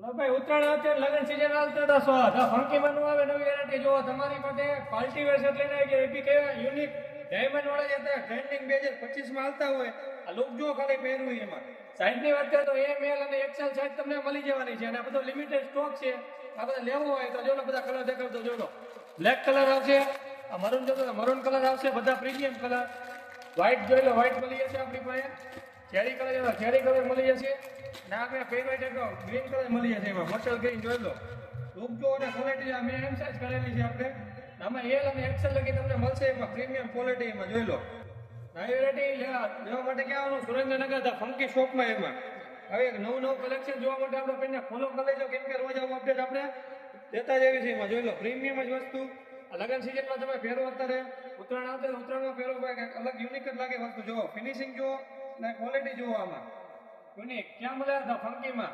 ભાઈ ઉત્તરાયણ આવશે લગ્ન સીઝન આવશે તો ફંકીમાં નું આવે નવી વેરાયટી જો તમારી પાસે પાર્ટી વેર સેટ લઈને કે એબી કે યુનિક ડાયમંડ વાળા જતા ટ્રેન્ડિંગ 2025 માં આવતા હોય આ લુક જો ખાલી પહેરવું એમાં સાઈઝ ની વાત કરીએ તો એમ એલ અને એક્સેલ સાઈઝ તમને મળી જવાની છે અને આ બધો લિમિટેડ સ્ટોક છે આ બધા લેવો હોય તો જો બધા કલર દેખાડતો જો બ્લેક કલર આવશે આ મરૂન જો તો મરૂન કલર આવશે બધા પ્રીમિયમ કલર વ્હાઈટ જોઈ લો વ્હાઈટ મળી જશે આપણી પાસે ચેરી કલર ચેરી કલર મળી જશે ના આપણે ફેવરેટ એક ગ્રીન કલર મળી જશે એમાં મસ્ટર્ડ ગ્રીન જોઈ લો લુક જો અને ક્વોલિટી અમે એમ સાઈઝ કરેલી છે આપણે આમાં એલ અને એક્સેલ લગી તમને મળશે એમાં પ્રીમિયમ ક્વોલિટી એમાં જોઈ લો નવી વેરાયટી લેવા માટે કહેવાનું સુરેન્દ્રનગર ફંકી શોપમાં એમાં હવે નવું કલેક્શન જોવા માટે આપણે પહેલા ફોલો કરી લેજો કેમ કે રોજ આવું અપડેટ આપણે દેતા જ એવી છે એમાં જોઈ લો પ્રીમિયમ જ વસ્તુ લગ્ન સિઝનમાં તમે પહેરો અત્યારે ઉત્તરાયણ આવશે ઉત્તરાયણમાં પહેરો અલગ યુનિક જ લાગે વસ્તુ જુઓ ફિનિશિંગ જુઓ અને ક્વોલિટી જુઓ આમાં યુનિક ક્યાં મળે ફંકીમાં